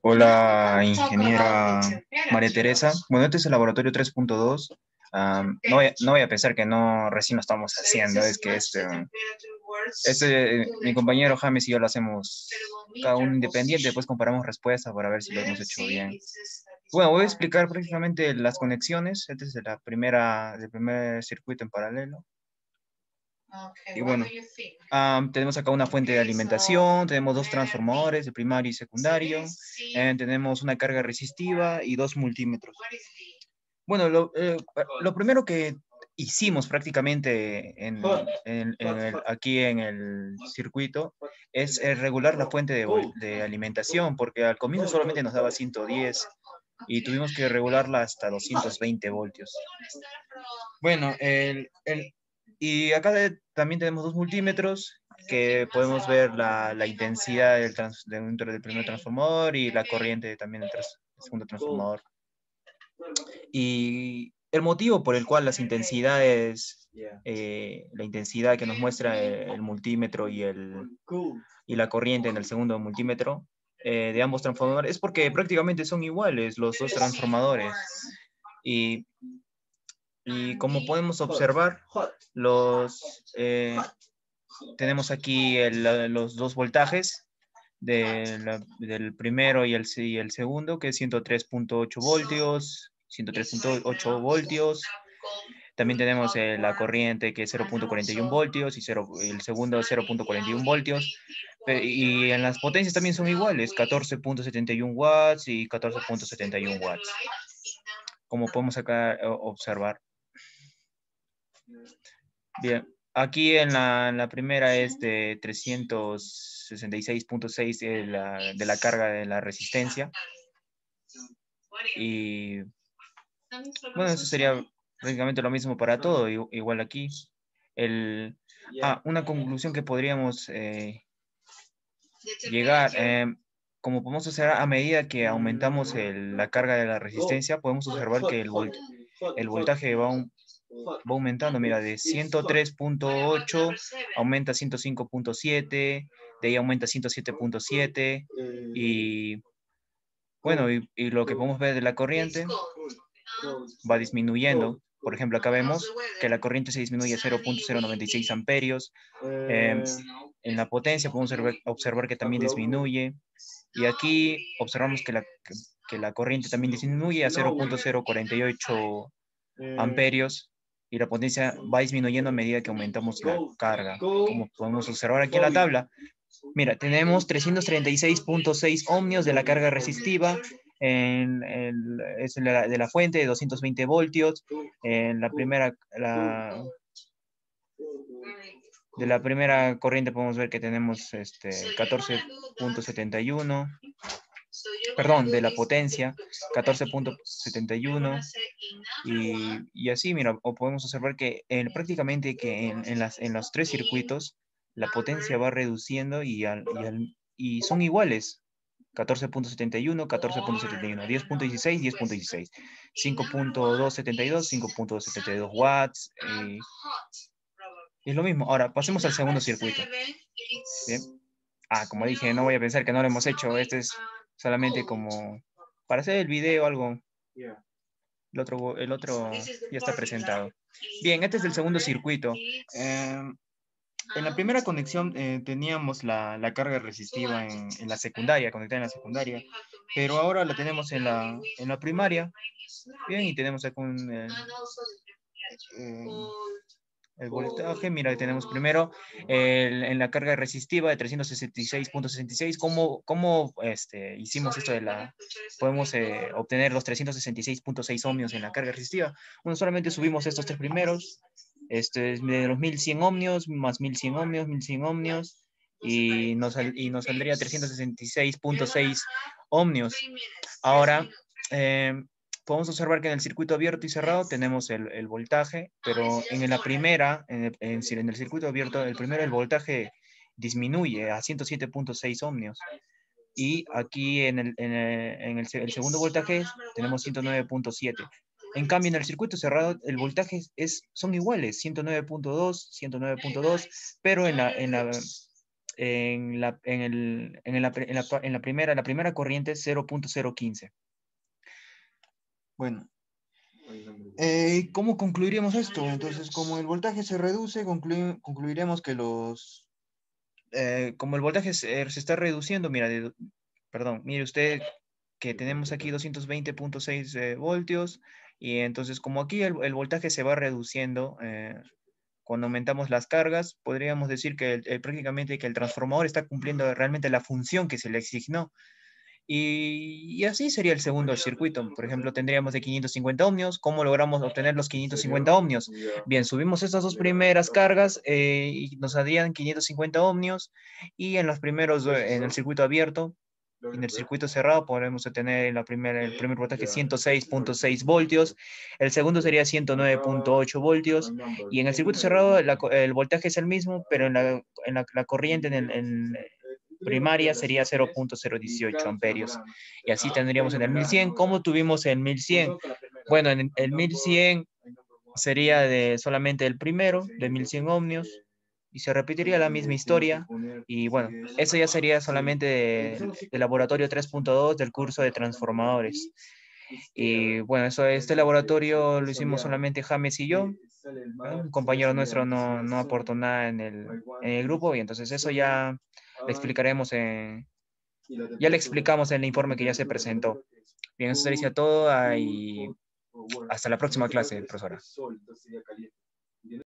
Hola, ingeniera María Teresa. Bueno, este es el laboratorio 3.2. No voy a pensar que no recién lo estamos haciendo, es que mi compañero James y yo lo hacemos cada uno independiente, después comparamos respuestas para ver si lo hemos hecho bien. Bueno, voy a explicar prácticamente las conexiones. Este es del primer circuito en paralelo. Y bueno, tenemos acá una fuente de alimentación, tenemos dos transformadores de primario y secundario, tenemos una carga resistiva y dos multímetros. Bueno, lo primero que hicimos prácticamente aquí en el circuito es regular la fuente de alimentación, porque al comienzo solamente nos daba 110 y tuvimos que regularla hasta 220 voltios. Bueno, y acá también tenemos dos multímetros que podemos ver la intensidad del primer transformador y la corriente también del segundo transformador. Y el motivo por el cual las intensidades, la intensidad que nos muestra el multímetro y la corriente en el segundo multímetro de ambos transformadores es porque prácticamente son iguales los dos transformadores. Y como podemos observar, tenemos aquí los dos voltajes del primero y el segundo, que es 103.8 voltios, 103.8 voltios. También tenemos la corriente, que es 0.41 voltios, y el segundo 0.41 voltios. Y en las potencias también son iguales, 14.71 watts y 14.71 watts, como podemos acá observar. Bien, aquí en la primera es de 366.6 de la carga de la resistencia. Y bueno, eso sería prácticamente lo mismo para todo, igual aquí. Una conclusión que podríamos llegar, como podemos hacer a medida que aumentamos la carga de la resistencia, podemos observar que el voltaje va aumentando. Mira, de 103.8 aumenta a 105.7, de ahí aumenta a 107.7 y bueno, y lo que podemos ver de la corriente va disminuyendo. Por ejemplo, acá vemos que la corriente se disminuye a 0.096 amperios. En la potencia podemos observar que también disminuye. Y aquí observamos que la corriente también disminuye a 0.048 amperios. Y la potencia va disminuyendo a medida que aumentamos la carga. Como podemos observar aquí en la tabla, mira, tenemos 336.6 ohmios de la carga resistiva, de la fuente de 220 voltios. En de la primera corriente podemos ver que tenemos 14.71, perdón, de la potencia, 14.71. Y así, mira, o podemos observar que prácticamente que en los tres circuitos la potencia va reduciendo y son iguales. 14.71, 14.71, 10.16, 10.16, 5.272, 5.72 watts. Y es lo mismo. Ahora, pasemos al segundo circuito. Bien. Como dije, no voy a pensar que no lo hemos hecho. Este es solamente como para hacer el video, algo. El otro ya está presentado. Bien, este es el segundo circuito. En la primera conexión teníamos la carga resistiva en la secundaria, conectada en la secundaria, pero ahora la tenemos en la primaria. Bien, y tenemos aquí eh, el voltaje. Mira, tenemos primero en la carga resistiva de 366.66. ¿Cómo hicimos esto podemos obtener los 366.6 ohmios en la carga resistiva? Bueno, solamente subimos estos tres primeros. Este es de los 1100 ohmios, más 1100 ohmios, 1100 ohmios, y nos saldría 366.6 ohmios. Ahora, podemos observar que en el circuito abierto y cerrado tenemos el voltaje, pero en la primera, en el circuito abierto, el voltaje disminuye a 107.6 ohmios. Y aquí el segundo voltaje tenemos 109.7. En cambio, en el circuito cerrado, el voltaje son iguales, 109.2, 109.2, pero la primera corriente 0.015. Bueno, ¿cómo concluiríamos esto? Entonces, como el voltaje se reduce, concluiremos que Como el voltaje se está reduciendo, mira, perdón, mire usted que tenemos aquí 220.6 voltios, y entonces como aquí el voltaje se va reduciendo, cuando aumentamos las cargas, podríamos decir que prácticamente que el transformador está cumpliendo realmente la función que se le asignó. Y así sería el segundo circuito. Por ejemplo, tendríamos de 550 ohmios. ¿Cómo logramos obtener los 550 ohmios? Bien, subimos estas dos primeras cargas y nos darían 550 ohmios. Y en los primeros, en el circuito abierto, en el circuito cerrado podremos tener el primer voltaje 106.6 voltios, el segundo sería 109.8 voltios, y en el circuito cerrado el voltaje es el mismo, pero la corriente en primaria sería 0.018 amperios. Y así tendríamos en el 1100. ¿Cómo tuvimos el 1100? Bueno, en el 1100 sería de solamente el primero, de 1100 ohmios, y se repetiría la misma historia. Y bueno, eso ya sería solamente de laboratorio 3.2 del curso de transformadores. Y bueno, este laboratorio lo hicimos solamente James y yo. Un compañero nuestro no aportó nada en el grupo, y entonces eso ya le explicaremos ya le explicamos en el informe que ya se presentó. Bien, eso sería todo y hasta la próxima clase, profesora.